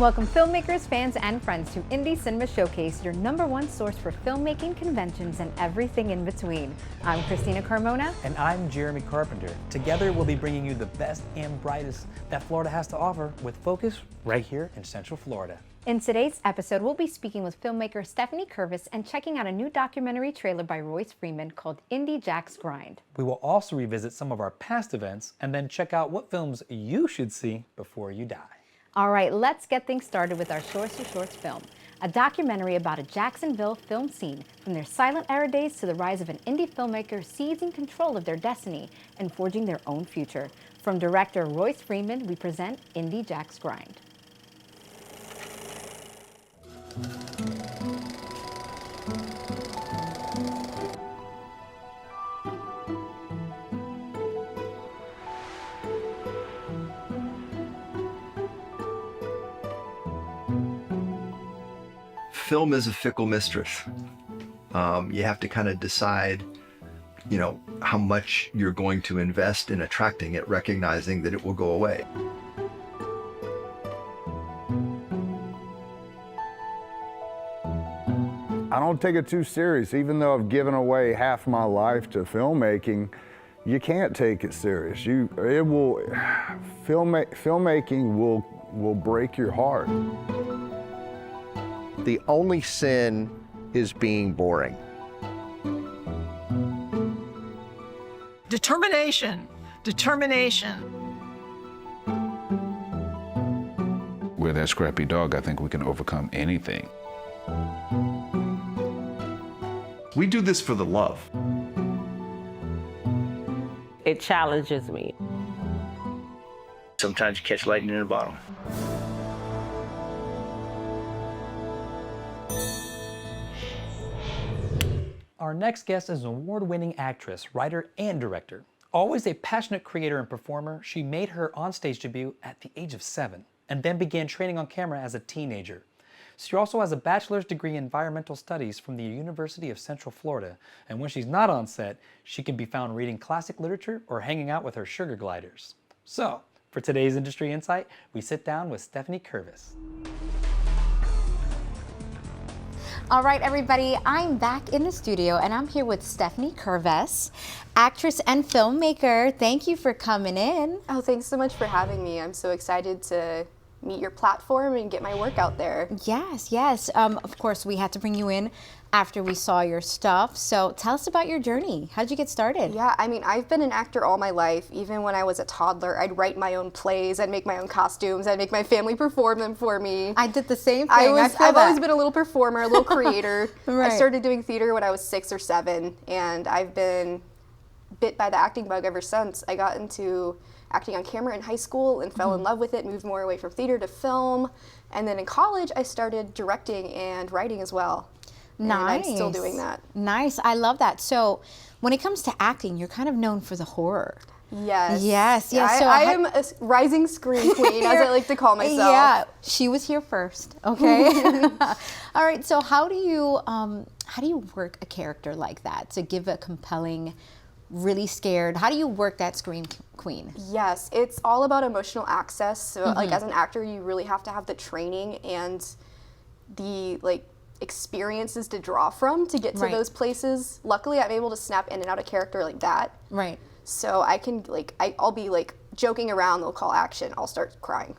Welcome filmmakers, fans, and friends to Indie Cinema Showcase, your #1 source for filmmaking, conventions, and everything in between. I'm Christina Carmona. And I'm Jeremy Carpenter. Together we'll be bringing you the best and brightest that Florida has to offer, with focus right here in Central Florida. In today's episode, we'll be speaking with filmmaker Stephanie Kirves and checking out a new documentary trailer by Royce Freeman called Indie Jax Grind. We will also revisit some of our past events and then check out what films you should see before you die. All right, let's get things started with our Shores to Shorts film, a documentary about a Jacksonville film scene, from their silent era days to the rise of an indie filmmaker seizing control of their destiny and forging their own future. From director Royce Freeman, we present Indie Jax Grind. Film is a fickle mistress. You have to kind of decide, how much you're going to invest in attracting it, recognizing that it will go away. I don't take it too serious. Even though I've given away half my life to filmmaking, you can't take it serious. Filmmaking will break your heart. The only sin is being boring. Determination. With that scrappy dog, I think we can overcome anything. We do this for the love. It challenges me. Sometimes you catch lightning in a bottle. Our next guest is an award-winning actress, writer, and director. Always a passionate creator and performer, she made her onstage debut at the age of 7 and then began training on camera as a teenager. She also has a bachelor's degree in environmental studies from the University of Central Florida, and when she's not on set, she can be found reading classic literature or hanging out with her sugar gliders. So, for today's Industry Insight, we sit down with Stephanie Kirves. All right, everybody, I'm back in the studio and I'm here with Stephanie Kirves, actress and filmmaker. Thank you for coming in. Oh, thanks so much for having me. I'm so excited to meet your platform and get my work out there. Yes. Of course, we had to bring you in after we saw your stuff. So tell us about your journey. How'd you get started? Yeah, I've been an actor all my life. Even when I was a toddler, I'd write my own plays, I'd make my own costumes, I'd make my family perform them for me. I did the same thing. I've always been a little performer, a little creator. Right. I started doing theater when I was 6 or 7, and I've been bit by the acting bug ever since. I got into acting on camera in high school and fell in love with it, moved more away from theater to film. And then in college, I started directing and writing as well. Nice. And I'm still doing that. Nice. I love that. So when it comes to acting, you're kind of known for the horror. Yes. Yes. So I am a rising scream queen, as I like to call myself. Yeah, she was here first. Okay. All right. So how do you work a character like that to give a compelling, really scared? How do you work that scream queen? Yes, it's all about emotional access. So like as an actor, you really have to have the training and the experiences to draw from to get to those places. Luckily, I'm able to snap in and out of character like that. Right. So I can I'll be joking around, they'll call action, I'll start crying.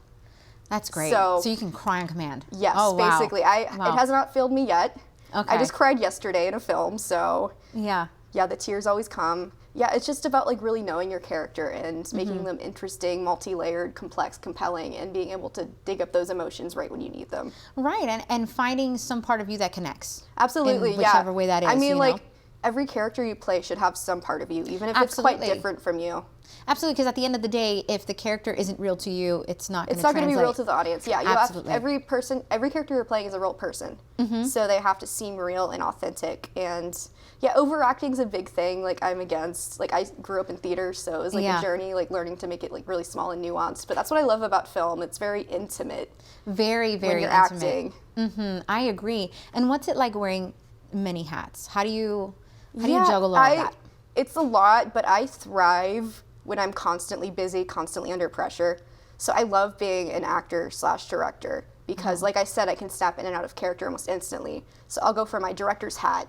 That's great. So you can cry on command. Yes, basically. It has not failed me yet. Okay. I just cried yesterday in a film, so yeah, the tears always come. Yeah, it's just about really knowing your character and making them interesting, multi-layered, complex, compelling, and being able to dig up those emotions right when you need them. Right, and finding some part of you that connects. Absolutely, in whichever way that is. I mean, every character you play should have some part of you, even if it's quite different from you. Absolutely, because at the end of the day, if the character isn't real to you, it's not going to translate. It's not going to be real to the audience. Yeah, Absolutely. Every character you're playing is a real person, so they have to seem real and authentic. And yeah, overacting is a big thing. I'm against. I grew up in theater, so it was a journey, learning to make it really small and nuanced. But that's what I love about film. It's very intimate. Very, very when you're intimate. acting. I agree. And what's it like wearing many hats? How do you juggle all of that? It's a lot, but I thrive when I'm constantly busy, constantly under pressure. So I love being an actor/director because like I said, I can snap in and out of character almost instantly. So I'll go for my director's hat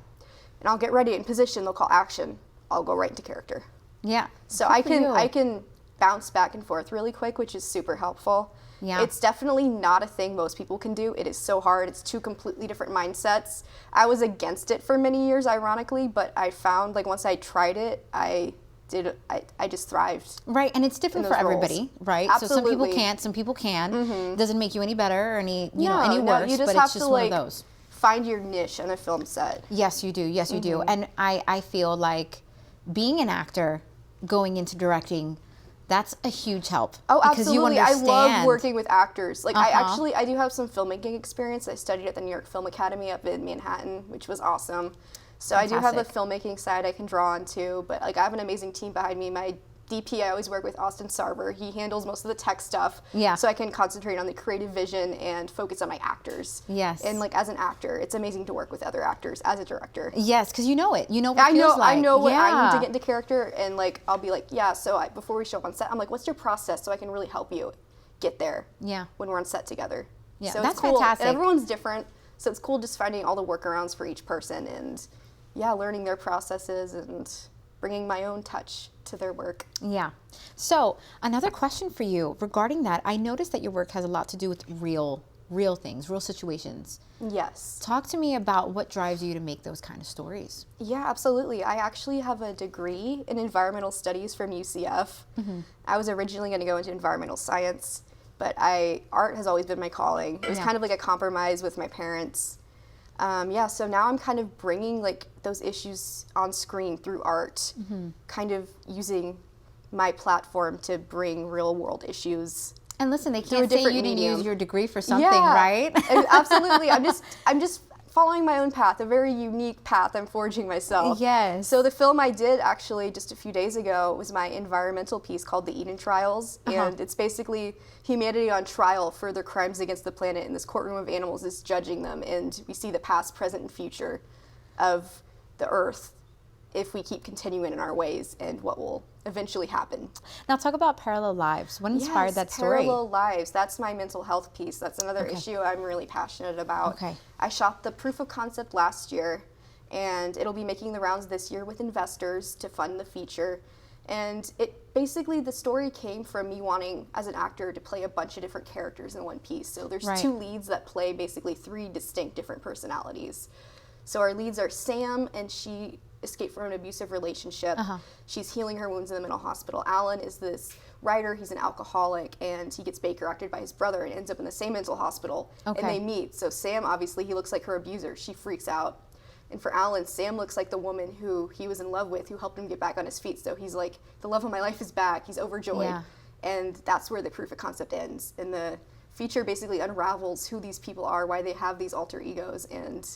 and I'll get ready in position, they'll call action, I'll go right into character. Yeah. So I can bounce back and forth really quick, which is super helpful. Yeah. It's definitely not a thing most people can do. It is so hard. It's two completely different mindsets. I was against it for many years, ironically, but I found like once I tried it, I just thrived. Right, and it's different for everybody, right? Absolutely. So some people can't, some people can. It doesn't make you any better or any, you know, No, any worse, you just but have it's just to one like of those. find your niche on a film set. Yes, you do. Yes, you do. And I feel like being an actor, going into directing, that's a huge help. Oh, because absolutely. You understand. I love working with actors. Like I do have some filmmaking experience. I studied at the New York Film Academy up in Manhattan, which was awesome. So I do have a filmmaking side I can draw on too, but like I have an amazing team behind me. My DP, I always work with Austin Sarver. He handles most of the tech stuff. Yeah. So I can concentrate on the creative vision and focus on my actors. Yes. And like as an actor, it's amazing to work with other actors as a director. Yes, because you know it. You know what it feels like. I know what I need to get into character, and like I'll be like, yeah. So before we show up on set, I'm like, what's your process so I can really help you get there. Yeah. When we're on set together. Yeah, so that's it's cool. fantastic. And everyone's different, so it's cool just finding all the workarounds for each person and learning their processes and bringing my own touch to their work. Yeah. So another question for you regarding that, I noticed that your work has a lot to do with real things, real situations. Yes. Talk to me about what drives you to make those kind of stories. Yeah, absolutely. I actually have a degree in environmental studies from UCF. I was originally going to go into environmental science, but art has always been my calling. It was kind of like a compromise with my parents. So now I'm kind of bringing like those issues on screen through art, kind of using my platform to bring real world issues. And listen, they can't say you didn't use your degree for something, right? Absolutely. I'm just following my own path, a very unique path I'm forging myself. Yes. So the film I did actually just a few days ago was my environmental piece called The Eden Trials, and it's basically humanity on trial for their crimes against the planet, and this courtroom of animals is judging them, and we see the past, present, and future of the earth if we keep continuing in our ways and what will eventually happen. Now talk about Parallel Lives. What inspired that story? Parallel Lives. That's my mental health piece. That's another issue I'm really passionate about. Okay. I shot the proof of concept last year, and it'll be making the rounds this year with investors to fund the feature. And basically the story came from me wanting, as an actor, to play a bunch of different characters in one piece. So there's two leads that play basically three distinct different personalities. So our leads are Sam, and she escaped from an abusive relationship. She's healing her wounds in the mental hospital. Alan is this writer, he's an alcoholic, and he gets Baker acted by his brother and ends up in the same mental hospital. And they meet. So Sam, obviously, he looks like her abuser. She freaks out. And for Alan, Sam looks like the woman who he was in love with, who helped him get back on his feet. So he's like, the love of my life is back. He's overjoyed. Yeah. And that's where the proof of concept ends. And the feature basically unravels who these people are, why they have these alter egos, and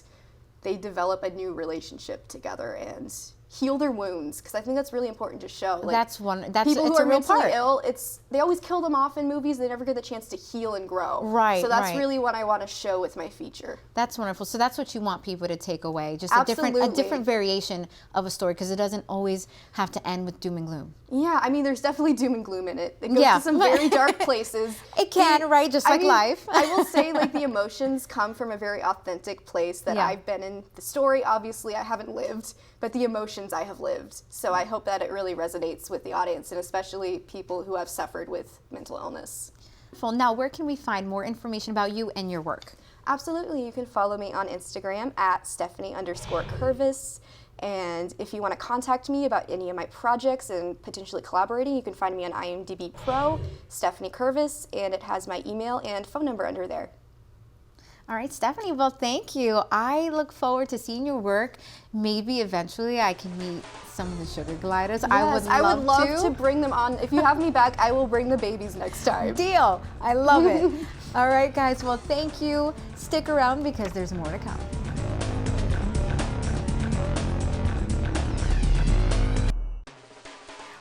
they develop a new relationship together and heal their wounds, because I think that's really important to show. Like, that's people who it's are a real mentally part. ill, they always kill them off in movies. They never get the chance to heal and grow. Right. So that's really what I want to show with my feature. That's wonderful. So that's what you want people to take away, just Absolutely. a different variation of a story, because it doesn't always have to end with doom and gloom. Yeah, I mean, there's definitely doom and gloom in it. It goes to some very dark places. It can, right? Just like life. I will say, like, the emotions come from a very authentic place that I've been in. The story, obviously, I haven't lived, but the emotions I have lived. So I hope that it really resonates with the audience, and especially people who have suffered with mental illness. Now, where can we find more information about you and your work? Absolutely. You can follow me on Instagram at Stephanie_Kirves. And if you want to contact me about any of my projects and potentially collaborating, you can find me on IMDb Pro, Stephanie Kirves, and it has my email and phone number under there. All right, Stephanie, well, thank you. I look forward to seeing your work. Maybe eventually I can meet some of the sugar gliders. Yes, I would love to bring them on. If you have me back, I will bring the babies next time. Deal. I love it. All right, guys, well, thank you. Stick around because there's more to come.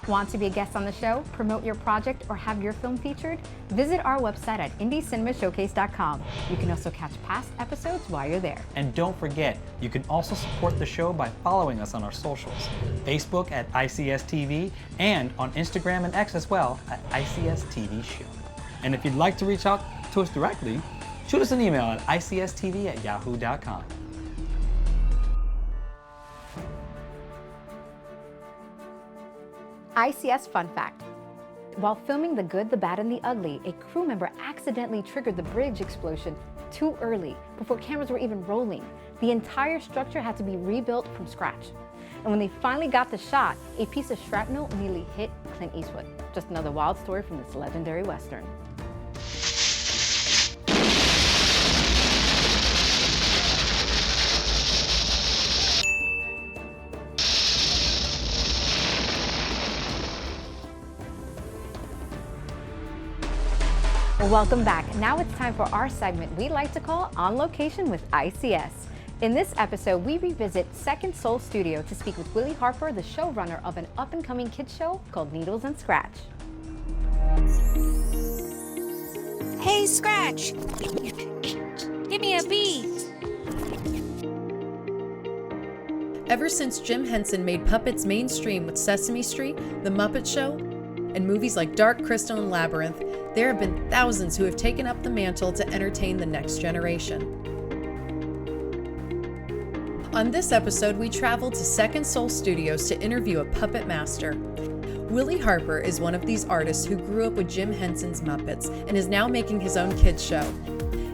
Want to be a guest on the show, promote your project, or have your film featured? Visit our website at indiecinemashowcase.com. You can also catch past episodes while you're there. And don't forget, you can also support the show by following us on our socials. Facebook at ICSTV, and on Instagram and X as well at ICSTV Show. And if you'd like to reach out to us directly, Shoot us an email at icstv@yahoo.com. ICS fun fact. While filming The Good, the Bad, and the Ugly, a crew member accidentally triggered the bridge explosion too early, before cameras were even rolling. The entire structure had to be rebuilt from scratch. And when they finally got the shot, a piece of shrapnel nearly hit Clint Eastwood. Just another wild story from this legendary Western. Well, welcome back. Now it's time for our segment we like to call On Location with ICS. In this episode, we revisit Second Soul Studio to speak with Willie Harper, the showrunner of an up-and-coming kids show called Needlz Skratch. Hey, Skratch! Give me a beat! Ever since Jim Henson made puppets mainstream with Sesame Street, The Muppet Show, and movies like Dark Crystal and Labyrinth, there have been thousands who have taken up the mantle to entertain the next generation. On this episode, we traveled to Second Soul Studios to interview a puppet master. Willie Harper is one of these artists who grew up with Jim Henson's Muppets and is now making his own kids show.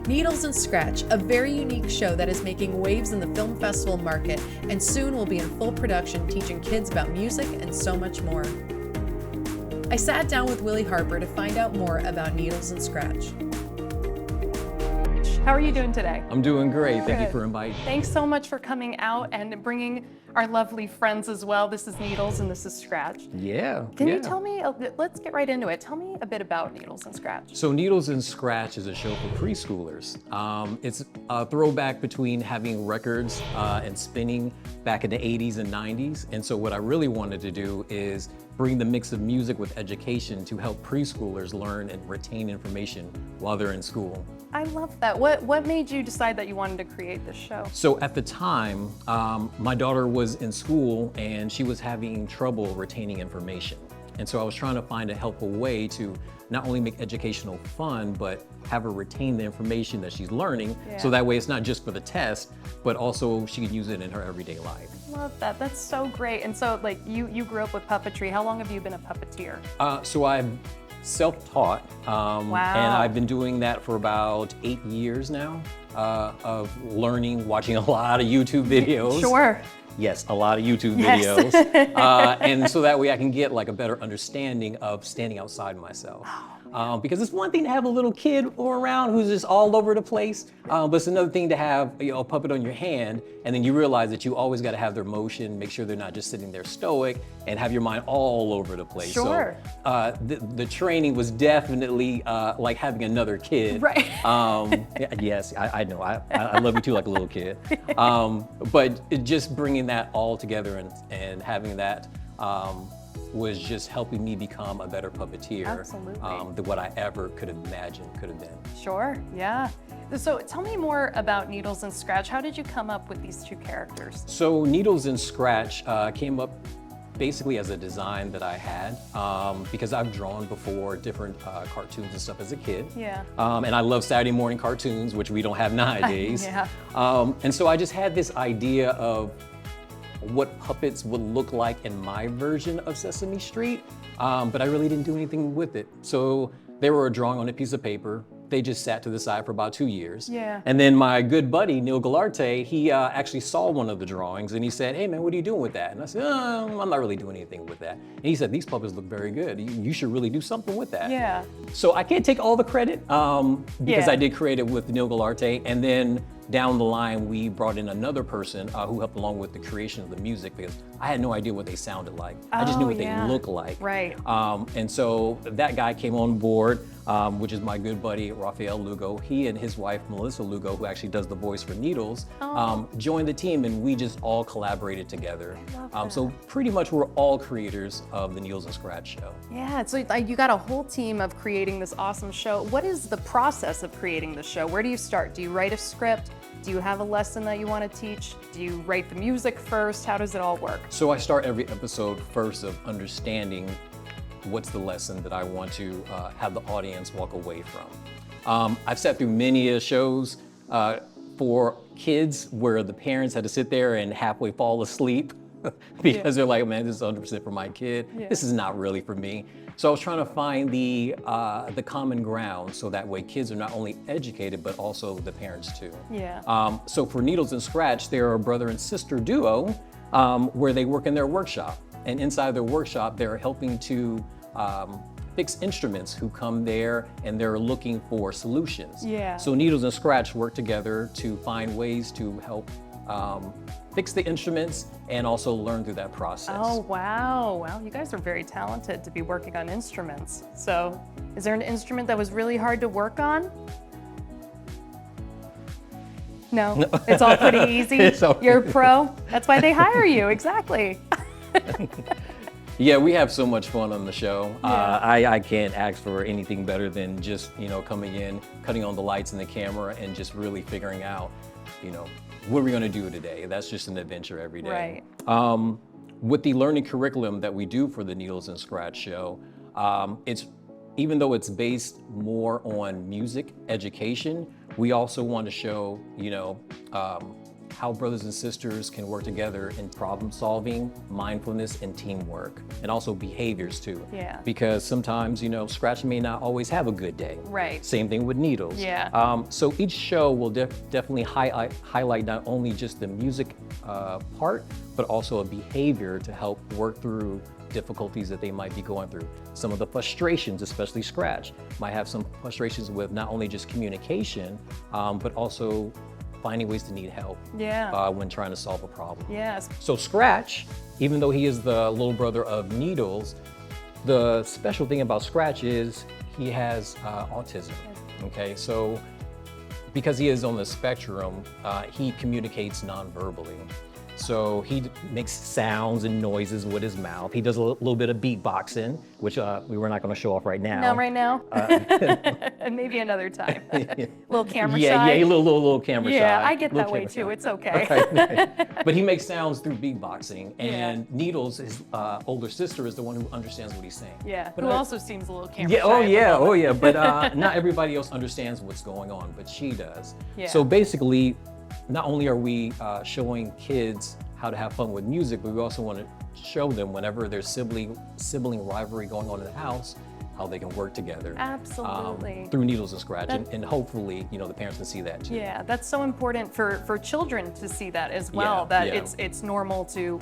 Needlz Skratch, a very unique show that is making waves in the film festival market and soon will be in full production teaching kids about music and so much more. I sat down with Willie Harper to find out more about Needlz Skratch. How are you doing today? I'm doing great. Thank you for inviting me. Thanks so much for coming out and bringing our lovely friends as well. This is Needlz and this is Skratch. Yeah. Can you tell me, let's get right into it. Tell me a bit about Needlz Skratch. So Needlz Skratch is a show for preschoolers. It's a throwback between having records and spinning back in the 80s and 90s. And so what I really wanted to do is bring the mix of music with education to help preschoolers learn and retain information while they're in school. I love that. What made you decide that you wanted to create this show? So at the time, my daughter was in school and she was having trouble retaining information. And so I was trying to find a helpful way to not only make educational fun, but have her retain the information that she's learning. Yeah. So that way it's not just for the test, but also she can use it in her everyday life. Love that. That's so great. And so like you grew up with puppetry. How long have you been a puppeteer? So I'm self-taught, Wow. and I've been doing that for about 8 years now, of learning, watching a lot of YouTube videos. Sure. Yes, a lot of YouTube Yes. videos. And so that way I can get like a better understanding of standing outside myself. Because it's one thing to have a little kid around who's just all over the place, but it's another thing to have a puppet on your hand, and then you realize that you always got to have their motion, make sure they're not just sitting there stoic, and have your mind all over the place. Sure. So the training was definitely like having another kid. Right. Yes, I know. I love you too, like a little kid. But just bringing that all together and having that was just helping me become a better puppeteer. Absolutely. Than what I ever could have imagined could have been. Sure, yeah. So tell me more about Needlz Skratch. How did you come up with these two characters? So Needlz Skratch came up basically as a design that I had, because I've drawn before different cartoons and stuff as a kid. Yeah. And I love Saturday morning cartoons, which we don't have nowadays. Yeah. And so I just had this idea of what puppets would look like in my version of Sesame Street, but I really didn't do anything with it. So they were a drawing on a piece of paper. They just sat to the side for about 2 years. Yeah. And then my good buddy, Neil Galarte, he actually saw one of the drawings and he said, "Hey man, what are you doing with that?" And I said, "I'm not really doing anything with that." And he said, "These puppets look very good. You should really do something with that." Yeah. So I can't take all the credit because Yeah. I did create it with Neil Galarte, and then down the line we brought in another person who helped along with the creation of the music, because I had no idea what they sounded like. I just knew what yeah. they looked like. Right. And so that guy came on board, which is my good buddy Rafael Lugo. He and his wife Melissa Lugo, who actually does the voice for Needlz, joined the team, and we just all collaborated together. So pretty much we're all creators of the Needlz Skratch show. Yeah, so you got a whole team of creating this awesome show. What is the process of creating the show? Where do you start? Do you write a script? Do you have a lesson that you want to teach? Do you write the music first? How does it all work? So I start every episode first of understanding what's the lesson that I want to have the audience walk away from. I've sat through many shows for kids where the parents had to sit there and halfway fall asleep because they're like, man, this is 100% for my kid. This is not really for me. So I was trying to find the common ground so that way kids are not only educated, but also the parents too. So for Needlz and Skratch, they're a brother and sister duo where they work in their workshop. And inside their workshop, they're helping to fix instruments who come there and they're looking for solutions. So Needlz and Skratch work together to find ways to help fix the instruments and also learn through that process. Oh, wow. Well, you guys are very talented to be working on instruments. So is there an instrument that was really hard to work on? No, it's all pretty easy. You're a pro. That's why they hire you, exactly. Yeah, we have so much fun on the show. I can't ask for anything better than just, coming in, cutting on the lights and the camera and just really figuring out, what are we gonna do today? That's just an adventure every day. With the learning curriculum that we do for the Needlz and Skratch show, even though it's based more on music education, we also want to show, how brothers and sisters can work together in problem solving, mindfulness, and teamwork, and also behaviors too. Because sometimes, Skratch may not always have a good day. Same thing with Needlz. So each show will definitely highlight not only just the music part, but also a behavior to help work through difficulties that they might be going through. Some of the frustrations, especially Skratch, might have some frustrations with not only just communication, but also finding ways to need help when trying to solve a problem. So Skratch, even though he is the little brother of Needlz, the special thing about Skratch is he has autism. Okay, so because he is on the spectrum, he communicates non-verbally. So he makes sounds and noises with his mouth. He does a little bit of beatboxing, which we were not going to show off right now. Not right now. And maybe another time. Little camera shy. Yeah, little camera shy. Yeah, I get that way too. It's okay. But he makes sounds through beatboxing, and Needlz, his older sister, is the one who understands what he's saying. But who also seems a little camera shy. Oh yeah. But not everybody else understands what's going on, but she does. So basically, not only are we showing kids how to have fun with music, but we also want to show them whenever there's sibling rivalry going on in the house, how they can work together. Absolutely. Through Needlz and Skratch, and hopefully, the parents can see that too. Yeah, that's so important for children to see that as well. It's normal to,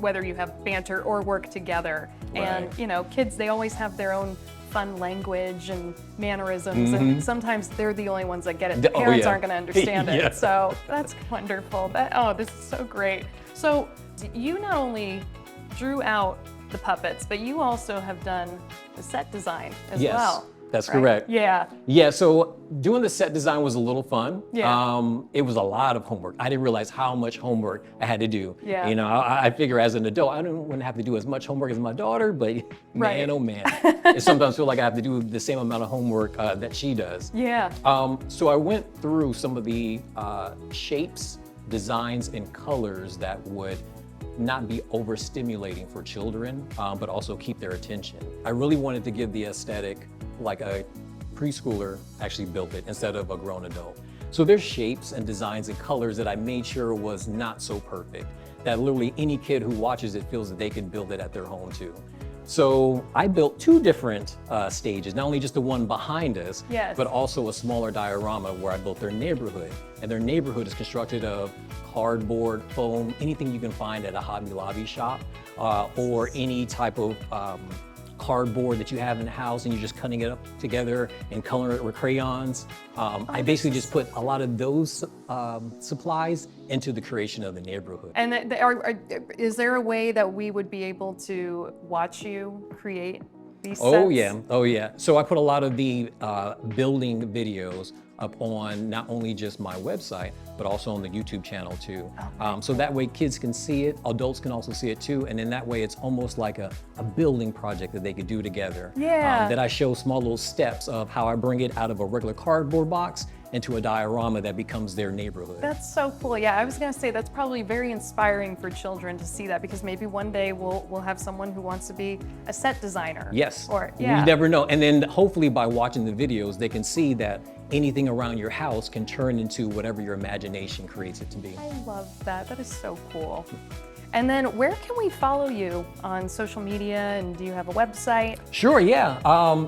whether you have banter or work together, and kids, they always have their own fun language and mannerisms, and sometimes they're the only ones that get it. The parents aren't going to understand it. So that's wonderful. This is so great. So you not only drew out the puppets, but you also have done the set design as well. That's correct. Yeah, so doing the set design was a little fun. It was a lot of homework. I didn't realize how much homework I had to do. I figure as an adult, I don't want to have to do as much homework as my daughter, but man, oh man. I sometimes feel like I have to do the same amount of homework that she does. So I went through some of the shapes, designs, and colors that would not be overstimulating for children, but also keep their attention. I really wanted to give the aesthetic like a preschooler actually built it instead of a grown adult. So there's shapes and designs and colors that I made sure was not so perfect, that literally any kid who watches it feels that they can build it at their home too. So I built two different stages, not only just the one behind us, but also a smaller diorama where I built their neighborhood. And their neighborhood is constructed of cardboard, foam, anything you can find at a Hobby Lobby shop, or any type of cardboard that you have in the house and you're just cutting it up together and coloring it with crayons. I basically just put a lot of those supplies into the creation of the neighborhood. And is there a way that we would be able to watch you create these sets? Oh yeah. So I put a lot of the building videos up on not only just my website, but also on the YouTube channel too. So that way kids can see it, adults can also see it too, and then that way it's almost like a building project that they could do together. That I show small little steps of how I bring it out of a regular cardboard box into a diorama that becomes their neighborhood. That's so cool. Yeah, I was gonna say that's probably very inspiring for children to see that, because maybe one day we'll have someone who wants to be a set designer. Yes, Or yeah. you never know. And then hopefully by watching the videos, they can see that anything around your house can turn into whatever your imagination creates it to be. I love that. That is so cool. And then where can we follow you on social media, and do you have a website? Sure, yeah.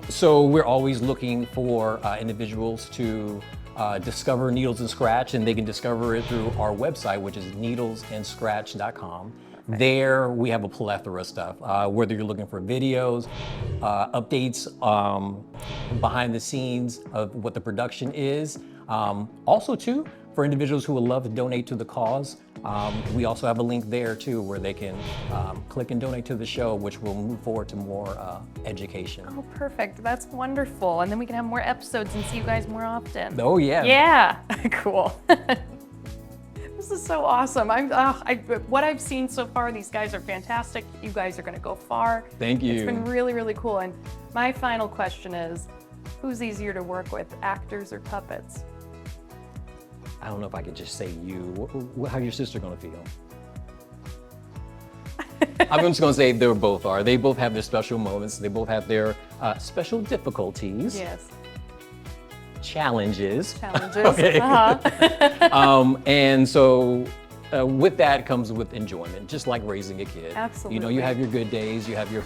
So we're always looking for individuals to discover Needlz and Skratch, and they can discover it through our website, which is needlzandskratch.com. There we have a plethora of stuff, whether you're looking for videos, updates behind the scenes of what the production is. Also too, for individuals who would love to donate to the cause, we also have a link there too where they can click and donate to the show, which will move forward to more education. Oh, perfect. That's wonderful. And then we can have more episodes and see you guys more often. Oh yeah. Yeah, cool. This is so awesome. What I've seen so far, these guys are fantastic. You guys are gonna go far. Thank you. It's been really, really cool. And my final question is, who's easier to work with, actors or puppets? I don't know if I could just say you. How's your sister gonna feel? I'm just gonna say they both are. They both have their special moments. They both have their special difficulties. Yes. Challenges. Okay. And so with that comes with enjoyment, just like raising a kid. Absolutely. You know, you have your good days, you have your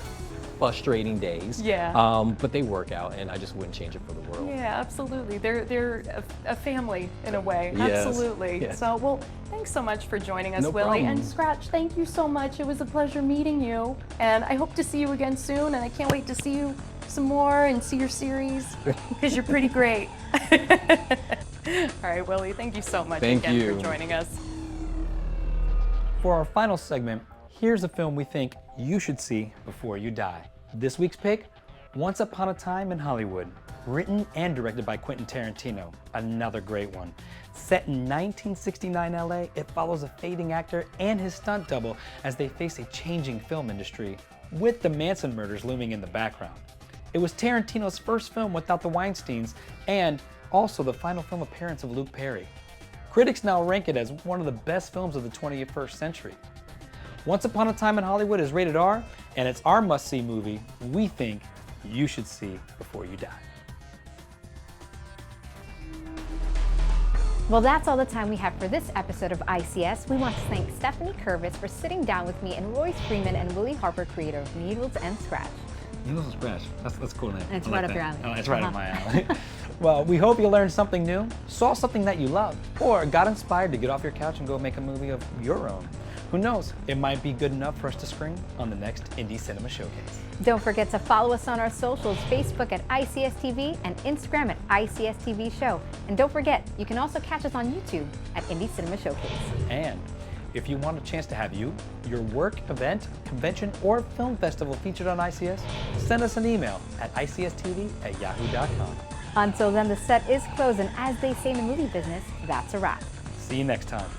frustrating days. Yeah. But they work out, and I just wouldn't change it for the world. Yeah, absolutely. They're a family in a way. Yes. Absolutely. Yes. So, well, thanks so much for joining us, No Willie. problem. And Skratch, thank you so much. It was a pleasure meeting you. And I hope to see you again soon. And I can't wait to see you some more and see your series, because you're pretty great. All right, Willie, thank you so much Thank again you. for joining us. For our final segment, here's a film we think you should see before you die. This week's pick, Once Upon a Time in Hollywood. Written and directed by Quentin Tarantino, another great one. Set in 1969 LA, it follows a fading actor and his stunt double as they face a changing film industry, with the Manson murders looming in the background. It was Tarantino's first film without the Weinsteins, and also the final film appearance of Luke Perry. Critics now rank it as one of the best films of the 21st century. Once Upon a Time in Hollywood is rated R, and it's our must-see movie we think you should see before you die. Well, that's all the time we have for this episode of ICS. We want to thank Stephanie Kirves for sitting down with me, and Royce Freeman and Willie Harper, creator of Needlz and Skratch. Needlz and Skratch. That's a cool name. It's right up your alley. Oh, it's right up my alley. Well, we hope you learned something new, saw something that you love, or got inspired to get off your couch and go make a movie of your own. Who knows? It might be good enough for us to screen on the next Indie Cinema Showcase. Don't forget to follow us on our socials, Facebook at ICS TV and Instagram at ICS TV Show. And don't forget, you can also catch us on YouTube at Indie Cinema Showcase. And if you want a chance to have you, your work, event, convention, or film festival featured on ICS, send us an email at icstv@yahoo.com. Until then, the set is closed, and as they say in the movie business, that's a wrap. See you next time.